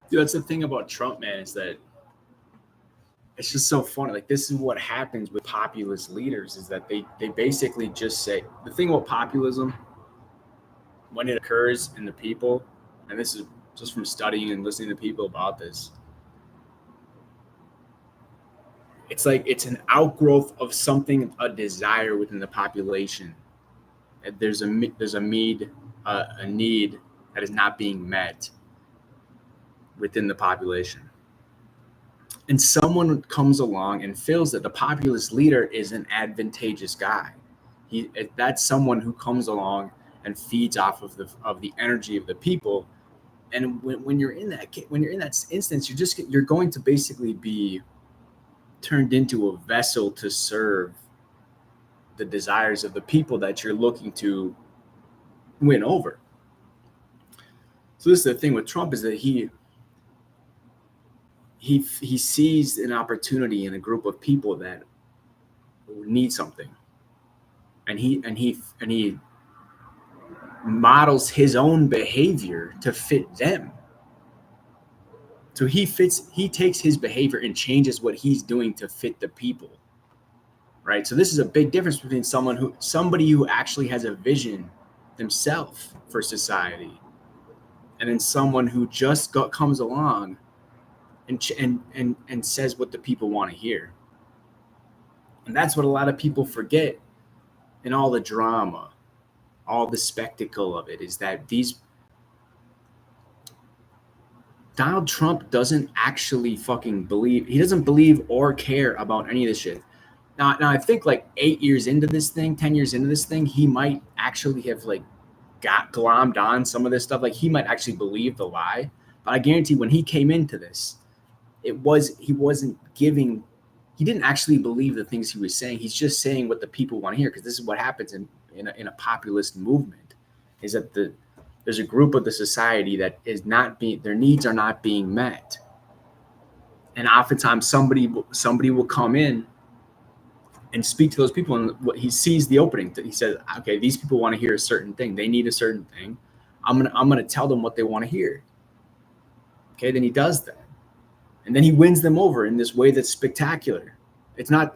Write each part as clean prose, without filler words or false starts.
Dude, that's the thing about Trump, man, is that it's just so funny. Like, this is what happens with populist leaders, is that they basically just say the thing about populism when it occurs in the people, and this is just from studying and listening to people about this. It's like it's an outgrowth of something, a desire within the population. There's a need that is not being met within the population, and someone comes along and feels that the populist leader is an advantageous guy. That's someone who comes along and feeds off of the energy of the people. And when you're in that instance, you're going to basically be turned into a vessel to serve the desires of the people that you're looking to win over. So this is the thing with Trump, is that he sees an opportunity in a group of people that need something, and he models his own behavior to fit them. So he takes his behavior and changes what he's doing to fit the people. Right? So this is a big difference between somebody who actually has a vision themselves for society, and then someone who just comes along and says what the people want to hear. And that's what a lot of people forget in all the drama, all the spectacle of it, is that Donald Trump doesn't actually fucking believe. He doesn't believe or care about any of this shit. Now I think like 8 years into this thing, 10 years into this thing, he might actually have like got glommed on some of this stuff. Like, he might actually believe the lie. But I guarantee when he came into this, he didn't actually believe the things he was saying. He's just saying what the people want to hear, because this is what happens in a populist movement, is that there's a group of the society that is not being, their needs are not being met. And oftentimes somebody will come in and speak to those people, and what he sees the opening. He says, okay, these people want to hear a certain thing. They need a certain thing. I'm gonna tell them what they want to hear. Okay, then he does that. And then he wins them over in this way that's spectacular. It's not,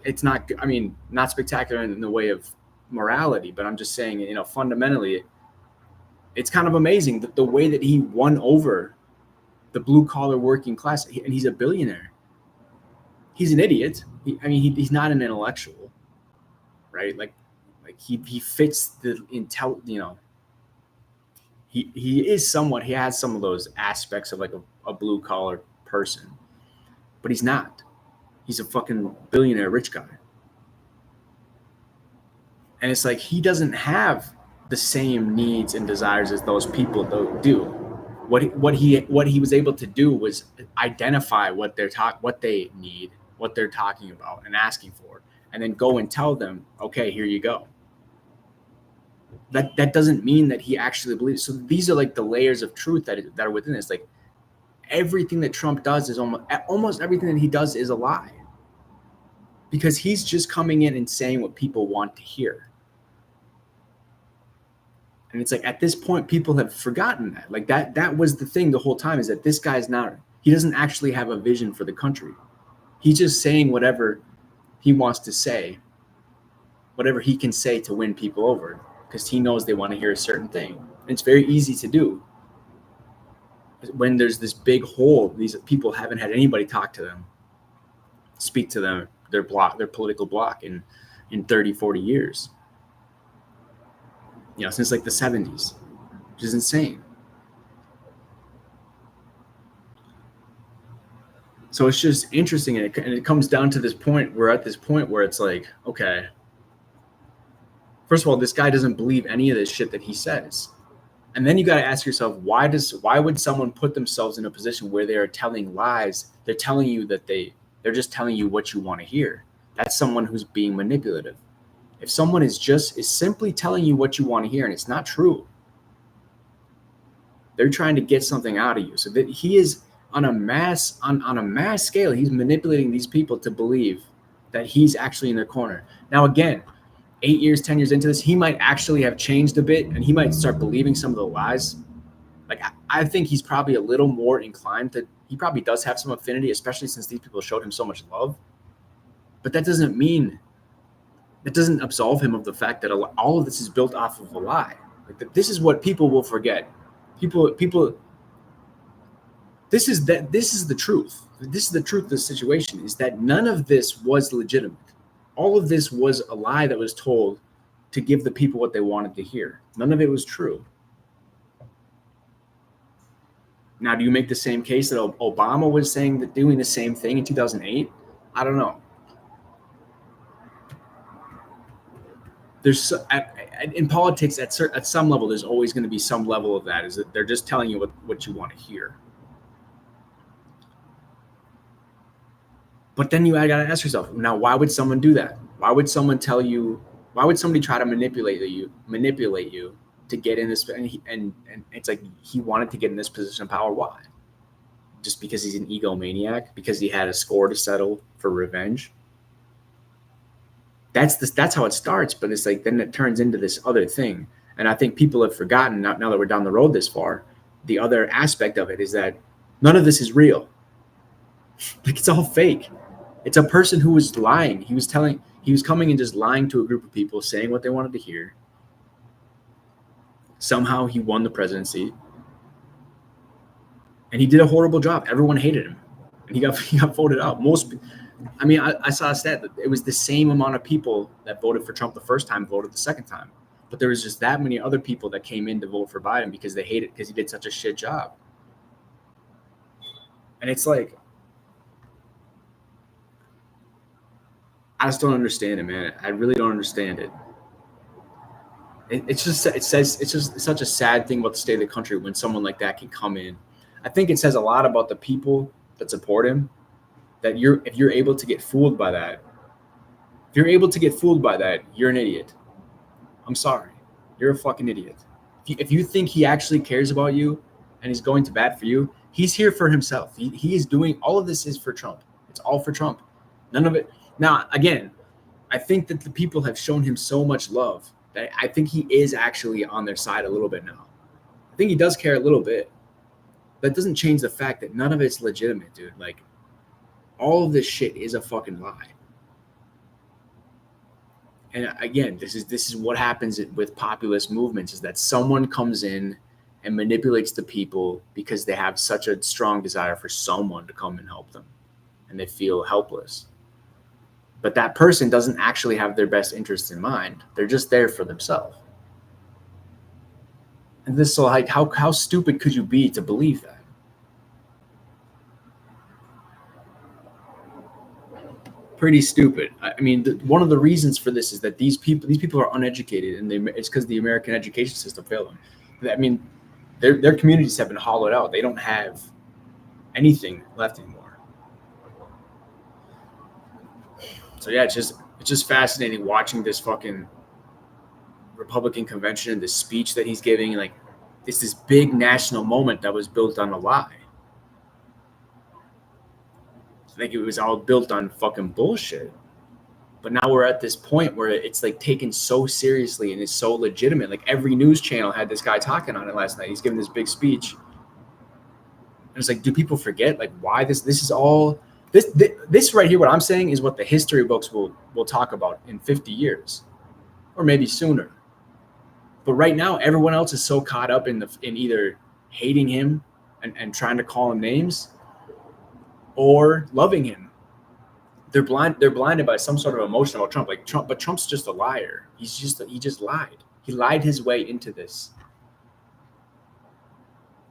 I mean, not spectacular in the way of morality, but I'm just saying, fundamentally, it's kind of amazing that the way that he won over the blue collar working class, and he's a billionaire. He's an idiot. He's not an intellectual, right? Like he fits the he is somewhat, he has some of those aspects of like a blue collar person, but he's not. He's a fucking billionaire rich guy. And it's like he doesn't have the same needs and desires as those people do. What he was able to do was identify what they need, what they're talking about and asking for, and then go and tell them, okay, here you go. That doesn't mean that he actually believes. So these are like the layers of truth that are within this. Like, everything that Trump does is almost everything that he does is a lie, because he's just coming in and saying what people want to hear. And it's like, at this point, people have forgotten that. Like, that was the thing the whole time, is that this guy's he doesn't actually have a vision for the country. He's just saying whatever he wants to say, whatever he can say to win people over, because he knows they want to hear a certain thing. And it's very easy to do. When there's this big hole, these people haven't had anybody talk to them, speak to them, their political block in 30, 40 years. Since like the 70s, which is insane. So it's just interesting, and it comes down to this point. We're at this point where it's like, okay, first of all, this guy doesn't believe any of this shit that he says. And then you got to ask yourself, why would someone put themselves in a position where they are telling lies? They're telling you that they're just telling you what you want to hear. That's someone who's being manipulative. If someone is simply telling you what you want to hear and it's not true, they're trying to get something out of you. So that he is on a mass scale, he's manipulating these people to believe that he's actually in their corner. Now, again, 8 years, 10 years into this, he might actually have changed a bit, and he might start believing some of the lies. Like I think he's probably a little more inclined to. He probably does have some affinity, especially since these people showed him so much love. But that doesn't mean, it doesn't absolve him of the fact that all of this is built off of a lie. Like this is what people will forget. People. This is the truth. This is the truth of the situation, is that none of this was legitimate. All of this was a lie that was told to give the people what they wanted to hear. None of it was true. Now, do you make the same case that Obama was saying that doing the same thing in 2008? I don't know. There's in politics at some level, there's always going to be some level of that. Is that they're just telling you what you want to hear. But then you got to ask yourself, now, why would someone do that? Why would someone tell you? Why would somebody try to manipulate you to get in this? And it's like he wanted to get in this position of power. Why? Just because he's an egomaniac? Because he had a score to settle for revenge? That's how it starts. But it's like then it turns into this other thing. And I think people have forgotten, now that we're down the road this far, the other aspect of it is that none of this is real. Like, it's all fake. It's a person who was lying. He was coming and just lying to a group of people, saying what they wanted to hear. Somehow he won the presidency. And he did a horrible job. Everyone hated him. And he got voted out. I saw a stat that it was the same amount of people that voted for Trump the first time voted the second time. But there was just that many other people that came in to vote for Biden because they hated, because he did such a shit job. And it's like, I just don't understand it, man. I really don't understand it. It's just such a sad thing about the state of the country when someone like that can come in. I think it says a lot about the people that support him, that if you're able to get fooled by that, you're an idiot. I'm sorry. You're a fucking idiot. If you think he actually cares about you and he's going to bat for you, he's here for himself. He is doing all of this is for Trump. It's all for Trump. None of it. Now, again, I think that the people have shown him so much love that I think he is actually on their side a little bit now. I think he does care a little bit. That doesn't change the fact that none of it's legitimate, dude. Like, all of this shit is a fucking lie. And again, this is what happens with populist movements, is that someone comes in and manipulates the people because they have such a strong desire for someone to come and help them, and they feel helpless. But that person doesn't actually have their best interests in mind. They're just there for themselves. And this, so like, how stupid could you be to believe that? Pretty stupid. I mean, one of the reasons for this is that these people are uneducated, and it's because the American education system failed them. I mean, their communities have been hollowed out. They don't have anything left anymore. So yeah, it's just fascinating watching this fucking Republican convention, this speech that he's giving. Like, it's this big national moment that was built on a lie. Like, it was all built on fucking bullshit. But now we're at this point where it's like taken so seriously and it's so legitimate. Like, every news channel had this guy talking on it last night. He's giving this big speech. And it's like, do people forget like why this is all this right here? What I'm saying is what the history books will talk about in 50 years or maybe sooner. But right now, everyone else is so caught up in either hating him and trying to call him names, or loving him. They're blinded by some sort of emotion about Trump. Like, but Trump's just a liar. He just lied. He lied his way into this.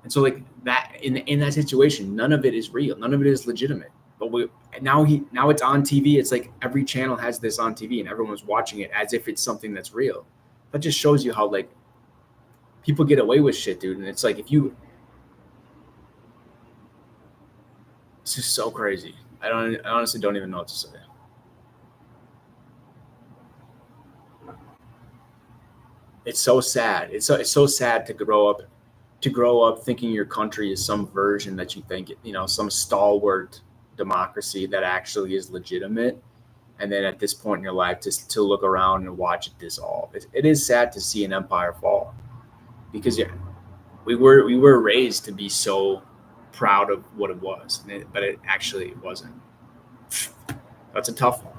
And so, like, that in that situation, none of it is real. None of it is legitimate. But now it's on TV. It's like every channel has this on TV and everyone's watching it as if it's something that's real. That just shows you how, like, people get away with shit, dude. And it's like, it's just so crazy. I honestly don't even know what to say. It's so sad. It's so sad to grow up thinking your country is some version that you think, some stalwart democracy that actually is legitimate. And then at this point in your life, to look around and watch it dissolve. It is sad to see an empire fall, because we were raised to be so proud of what it was, but it actually wasn't. That's a tough one.